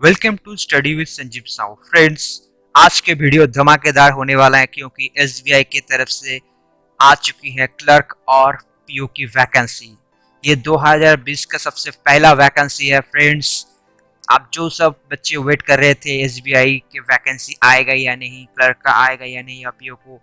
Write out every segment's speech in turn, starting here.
Welcome to study with Sanjeev Sahu. Friends, आज के video धमाकेदार होने वाला है क्योंकि एसबीआई की तरफ से आ चुकी है क्लर्क और पीओ की वैकेंसी। ये 2020 का सबसे पहला वैकेंसी है। फ्रेंड्स, आप जो सब बच्चे वेट कर रहे थे एसबीआई के वैकेंसी आएगा या नहीं, क्लर्क का आएगा या नहीं, या पीओ को,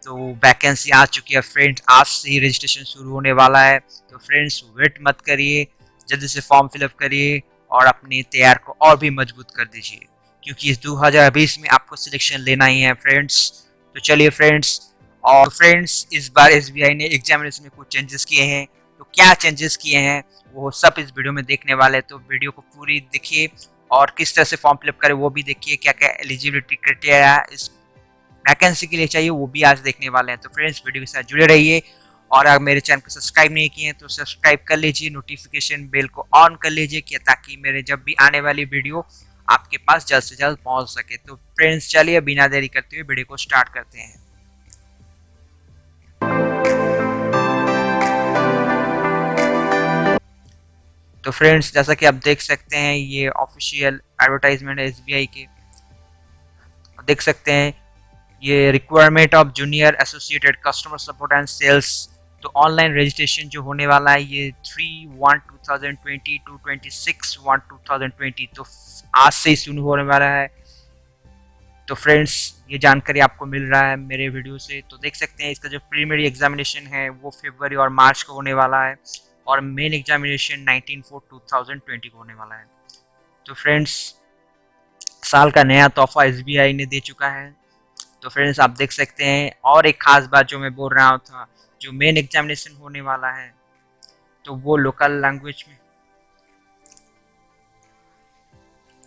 तो वैकेंसी आ चुकी है। फ्रेंड्स, आज से ही रजिस्ट्रेशन शुरू होने वाला है। तो फ्रेंड्स, वेट मत करिए, जल्दी से फॉर्म फिलअप करिए और अपनी तैयार को और भी मजबूत कर दीजिए क्योंकि इस 2020 में आपको सिलेक्शन लेना ही है फ्रेंड्स। तो चलिए फ्रेंड्स, और फ्रेंड्स इस बार एसबीआई ने एग्जामिनेशन में कुछ चेंजेस किए हैं। तो क्या चेंजेस किए हैं वो सब इस वीडियो में देखने वाले हैं। तो वीडियो को पूरी देखिए और किस तरह से फॉर्म फिलअप करें वो भी देखिए, क्या क्या एलिजिबिलिटी क्राइटेरिया इस वैकेंसी के लिए चाहिए वो भी आज देखने वाले हैं। तो फ्रेंड्स, वीडियो के साथ जुड़े रहिए और अगर मेरे चैनल को सब्सक्राइब नहीं किए हैं तो सब्सक्राइब कर लीजिए, नोटिफिकेशन बेल को ऑन कर लीजिए कि ताकि मेरे जब भी आने वाली वीडियो आपके पास जल्द से जल्द पहुंच सके। तो फ्रेंड्स, चलिए बिना देरी करते हुए वीडियो को स्टार्ट करते हैं। तो फ्रेंड्स, जैसा कि आप देख सकते हैं ये ऑफिशियल एडवर्टाइजमेंट है एसबीआई के। देख सकते हैं ये requirement of junior associated customer support and sales. तो ऑनलाइन रजिस्ट्रेशन जो होने वाला है ये 3/1/2020 टू 26/1/2020, तो आज से ही शुरू होने वाला है। तो फ्रेंड्स, ये जानकारी आपको मिल रहा है मेरे वीडियो से। तो देख सकते हैं इसका जो प्रीलिमिनरी एग्जामिनेशन है वो फरवरी और मार्च को होने वाला है और मेन एग्जामिनेशन 19/4/2020 को होने वाला है। तो फ्रेंड्स, साल का नया तोहफा एसबीआई ने दे चुका है। तो फ्रेंड्स, आप देख सकते हैं और एक खास बात जो मैं बोल रहा था, जो मेन एग्जामिनेशन होने वाला है तो वो लोकल लैंग्वेज में।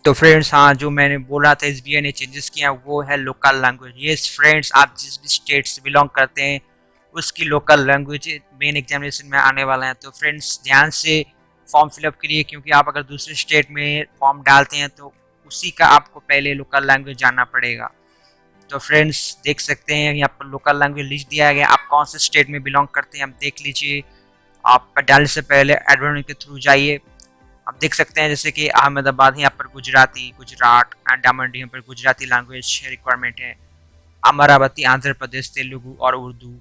तो फ्रेंड्स, हाँ, जो मैंने बोला था एसबीआई ने चेंजेस किया वो है लोकल लैंग्वेज। यस फ्रेंड्स, आप जिस भी स्टेट से बिलोंग करते हैं उसकी लोकल लैंग्वेज मेन एग्जामिनेशन में आने वाला है। तो फ्रेंड्स, ध्यान से फॉर्म फिलअप करिए क्योंकि आप अगर दूसरे स्टेट में फॉर्म डालते हैं तो उसी का आपको पहले लोकल लैंग्वेज जानना पड़ेगा। तो फ्रेंड्स, देख सकते हैं यहाँ पर लोकल लैंग्वेज लिस्ट दिया गया, आप कौन से स्टेट में बिलोंग करते हैं आप देख लीजिए। आप डालने से पहले एडवर्ड के थ्रू जाइए। आप देख सकते हैं जैसे कि अहमदाबाद यहाँ पर गुजराती, गुजरात, अंडमान यहाँ पर गुजराती लैंग्वेज रिक्वायरमेंट है। अमरावती आंध्र प्रदेश तेलुगु और उर्दू।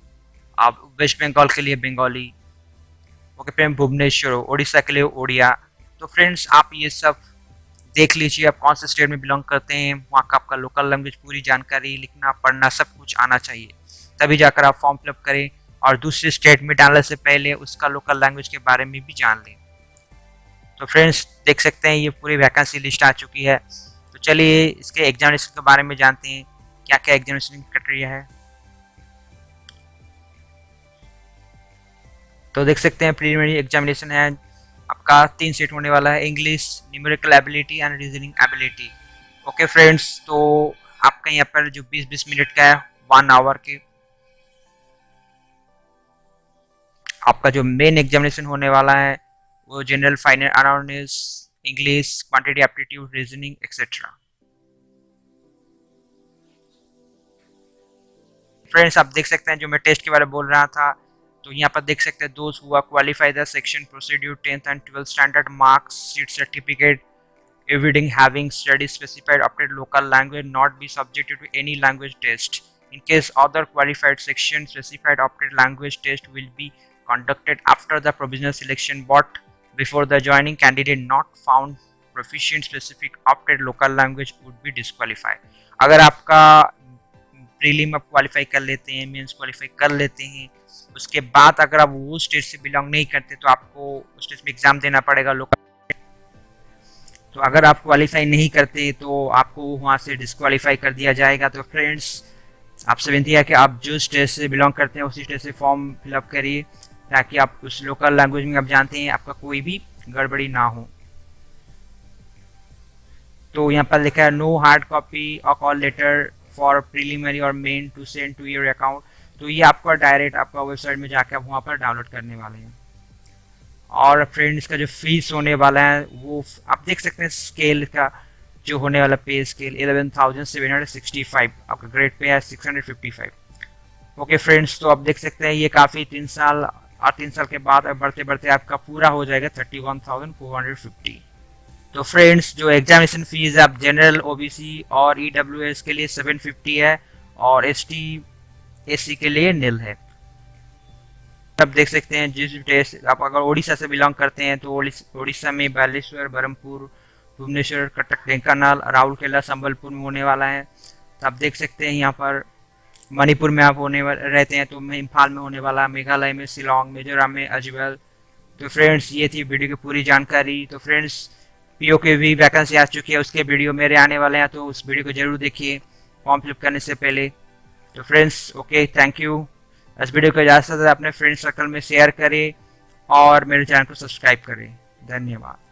आप वेस्ट बंगाल के लिए बंगाली। ओके फ्रेंड, भुवनेश्वर उड़ीसा के लिए उड़िया। तो फ्रेंड्स, आप ये सब देख लीजिए, आप कौन से स्टेट में बिलोंग करते हैं, वहाँ का आपका लोकल लैंग्वेज पूरी जानकारी, लिखना पढ़ना सब कुछ आना चाहिए, तभी जाकर आप फॉर्म फिलअप करें और दूसरे स्टेट में डालने से पहले उसका लोकल लैंग्वेज के बारे में भी जान लें। तो फ्रेंड्स, देख सकते हैं ये पूरी वैकेंसी लिस्ट आ चुकी है। तो चलिए इसके एग्जामिनेशन के बारे में जानते हैं, क्या क्या एग्जामिनेशन क्राइटेरिया है। तो देख सकते हैं प्रीलिमिनरी एग्जामिनेशन है आपका 3 सेट होने वाला है, English, numerical ability and reasoning ability. Okay friends, तो आपका यहाँ पर जो 20-20 मिनट का है 1 आवर के आपका जो मेन एग्जामिनेशन होने वाला है वो general final awareness, English, quantity aptitude, reasoning etcetera. Friends, आप देख सकते हैं जो मैं टेस्ट के बारे में बोल रहा था, तो यहाँ पर देख सकते हैं दोस्त हुआ qualify the section procedure 10th and 12th standard marks sheet certificate eviding having study specified opted local language not be subjected to any language test. In case other qualified section specified opted language test will be conducted after the provisional selection but before the joining candidate not found proficient specific opted local language would be disqualified. अगर आपका prelim आप qualify कर लेते हैं, mains qualify कर लेते हैं, उसके बाद अगर आप वो स्टेट से बिलोंग नहीं करते तो आपको उस स्टेट में एग्जाम देना पड़ेगा लोकल। तो अगर आप क्वालिफाई नहीं करते तो आपको वहाँ से डिस्क्वालीफाई कर दिया जाएगा। तो फ्रेंड्स, आपसे विनती है कि आप जो स्टेट से बिलोंग करते हैं उसी स्टेट से फॉर्म फिलअप करिए ताकि आप उस लोकल लैंग्वेज में आप जानते हैं आपका कोई भी गड़बड़ी ना हो। तो यहाँ पर लिखा है नो हार्ड कॉपी और कॉल लेटर फॉर प्रीलिमिनरी और main to send to your account. तो ये आपका डायरेक्ट आपका वेबसाइट में जाकर आप वहाँ पर डाउनलोड करने वाले हैं। और फ्रेंड्स, का जो फीस होने वाला है वो आप देख सकते हैं स्केल का जो होने वाला पे स्केल 11,765, आपका ग्रेड पे है 655। ओके फ्रेंड्स, तो आप देख सकते हैं ये काफ़ी 3 साल और 3 साल के बाद बढ़ते बढ़ते आपका पूरा हो जाएगा 31,450। तो फ्रेंड्स जो एग्जामिनेशन फीस है आप जनरल ओबीसी और ईडब्ल्यूएस के लिए 750 है और एसटी एससी के लिए नील है। आप देख सकते हैं जिस टेस्ट आप अगर उड़ीसा से बिलोंग करते हैं तो उड़ीसा में बालेश्वर, बरहमपुर, भुवनेश्वर, कटक, ढेंकानाल, राउरकेला, संबलपुर में होने वाला है। तो आप देख सकते हैं यहाँ पर मणिपुर में आप रहते हैं तो इम्फाल में होने वाला, मेघालय में शिलोंग, मिजोरम में अजमेर। तो फ्रेंड्स ये थी वीडियो की पूरी जानकारी। तो फ्रेंड्स पीओ के भी वैकेंसी आ चुकी है, उसके वीडियो मेरे आने वाले हैं, तो उस वीडियो को जरूर देखिए फॉर्म फिलअप करने से पहले। तो फ्रेंड्स ओके, थैंक यू। इस वीडियो को ज़्यादा से ज़्यादा अपने फ्रेंड सर्कल में शेयर करें और मेरे चैनल को सब्सक्राइब करें। धन्यवाद।